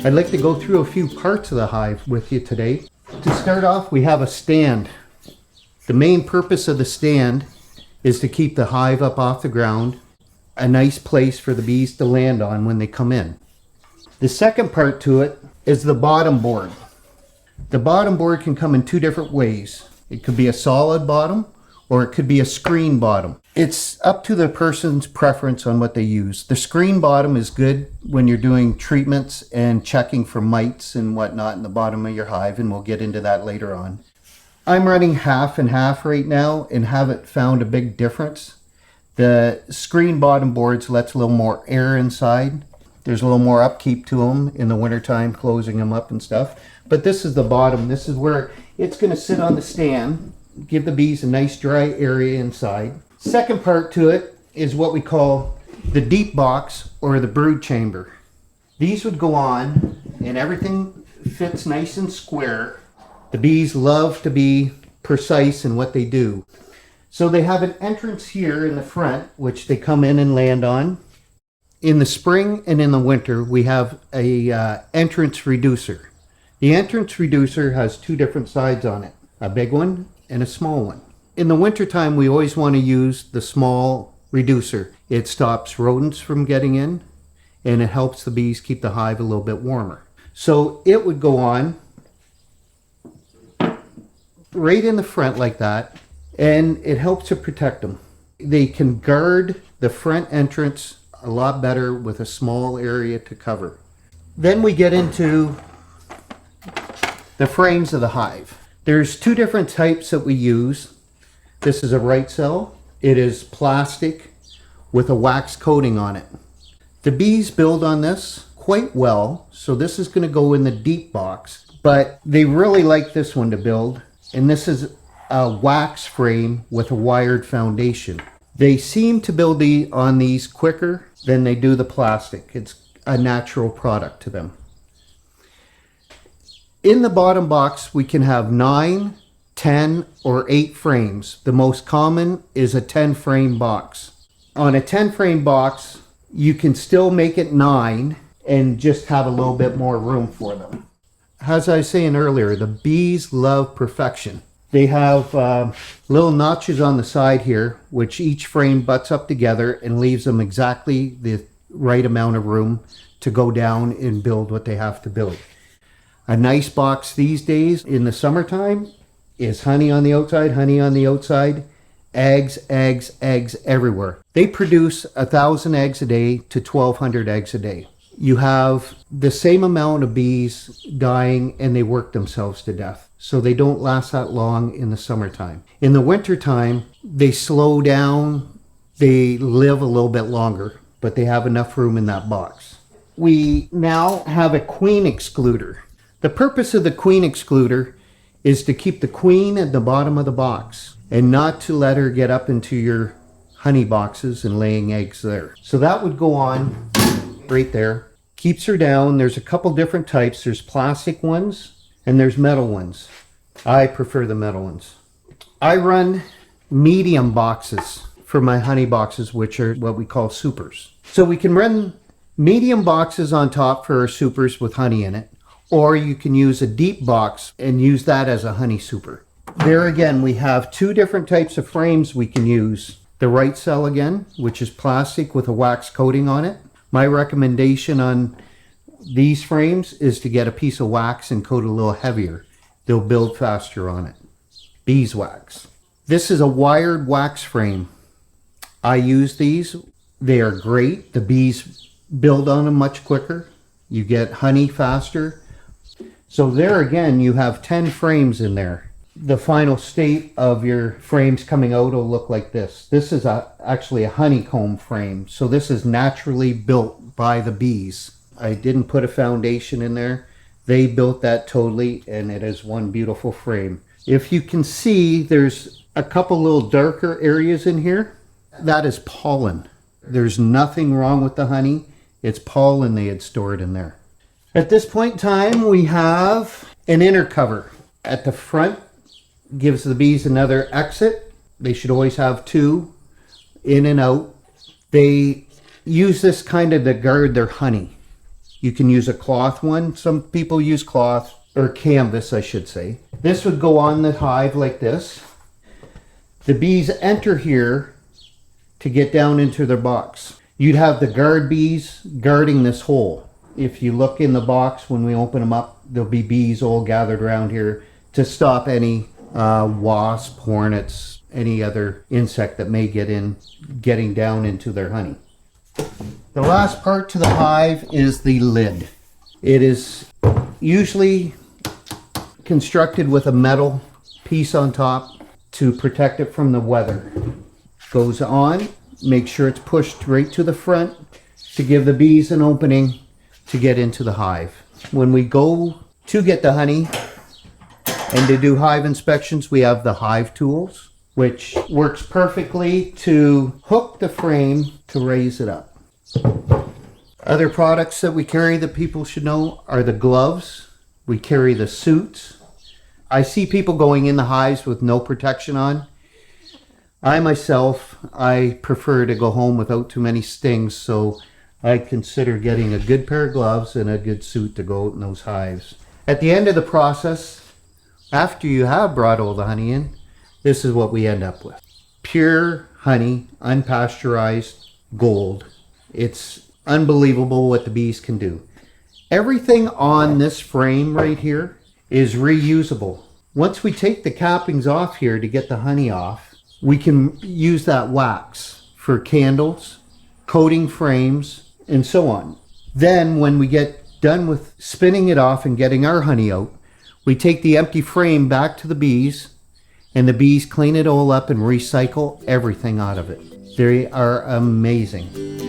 I'd like to go through a few parts of the hive with you today. To start off, we have a stand. The main purpose of the stand is to keep the hive up off the ground, a nice place for the bees to land on when they come in. The second part to it is the bottom board. The bottom board can come in two different ways. It could be a solid bottom or it could be a screen bottom. It's up to the person's preference on what they use. The screen bottom is good when you're doing treatments and checking for mites and whatnot in the bottom of your hive, and we'll get into that later on. I'm running half and half right now and haven't found a big difference. The screen bottom boards lets a little more air inside. There's a little more upkeep to them in the wintertime, closing them up and stuff. But this is the bottom. This is where it's going to sit on the stand, give the bees a nice dry area inside. Second part to it is what we call the deep box or the brood chamber. These would go on and everything fits nice and square. The bees love to be precise in what they do. So they have an entrance here in the front, which they come in and land on. In the spring and in the winter, we have a entrance reducer. The entrance reducer has two different sides on it, a big one and a small one. In the wintertime, we always want to use the small reducer. It stops rodents from getting in and it helps the bees keep the hive a little bit warmer. So it would go on right in the front like that, and it helps to protect them. They can guard the front entrance a lot better with a small area to cover. Then we get into the frames of the hive. There's two different types that we use. This is a Wright cell. It is plastic with a wax coating on it. The bees build on this quite well, so this is going to go in the deep box, but they really like this one to build, and this is a wax frame with a wired foundation. They seem to build on these quicker than they do the plastic. It's a natural product to them. In the bottom box, we can have 9, 10, or 8 frames. The most common is a 10 frame box. On a 10 frame box, you can still make it 9 and just have a little bit more room for them. As I was saying earlier, the bees love perfection. They have little notches on the side here, which each frame butts up together and leaves them exactly the right amount of room to go down and build what they have to build. A nice box these days in the summertime is honey on the outside, eggs, eggs, eggs everywhere. They produce 1,000 eggs a day to 1,200 eggs a day. You have the same amount of bees dying and they work themselves to death. So they don't last that long in the summertime. In the wintertime, they slow down, they live a little bit longer, but they have enough room in that box. We now have a queen excluder. The purpose of the queen excluder is to keep the queen at the bottom of the box and not to let her get up into your honey boxes and laying eggs there. So that would go on right there. Keeps her down. There's a couple different types. There's plastic ones and there's metal ones. I prefer the metal ones. I run medium boxes for my honey boxes, which are what we call supers. So we can run medium boxes on top for our supers with honey in it, or you can use a deep box and use that as a honey super. There again, we have two different types of frames we can use. The Wright cell again, which is plastic with a wax coating on it. My recommendation on these frames is to get a piece of wax and coat it a little heavier. They'll build faster on it. Beeswax. This is a wired wax frame. I use these. They are great. The bees build on them much quicker. You get honey faster. So there again, you have 10 frames in there. The final state of your frames coming out will look like this. This is actually a honeycomb frame. So this is naturally built by the bees. I didn't put a foundation in there. They built that totally, and it is one beautiful frame. If you can see, there's a couple little darker areas in here. That is pollen. There's nothing wrong with the honey. It's pollen they had stored in there. At this point in time, we have an inner cover. At the front, gives the bees another exit. They should always have 2 in and out. They use this kind of to guard their honey. You can use a cloth one. Some people use cloth, or canvas, I should say. This would go on the hive like this. The bees enter here to get down into their box. You'd have the guard bees guarding this hole. If you look in the box when we open them up, there'll be bees all gathered around here to stop any wasp, hornets, any other insect that may getting down into their honey. The last part to the hive is the lid. It is usually constructed with a metal piece on top to protect it from the weather. Goes on, make sure it's pushed right to the front to give the bees an opening to get into the hive. When we go to get the honey and to do hive inspections, we have the hive tools, which works perfectly to hook the frame to raise it up. Other products that we carry that people should know are the gloves. We carry the suits. I see people going in the hives with no protection on. I prefer to go home without too many stings, so I consider getting a good pair of gloves and a good suit to go out in those hives. At the end of the process, after you have brought all the honey in, this is what we end up with. Pure honey, unpasteurized, gold. It's unbelievable what the bees can do. Everything on this frame right here is reusable. Once we take the cappings off here to get the honey off, we can use that wax for candles, coating frames, and so on. Then when we get done with spinning it off and getting our honey out, we take the empty frame back to the bees, and the bees clean it all up and recycle everything out of it. They are amazing.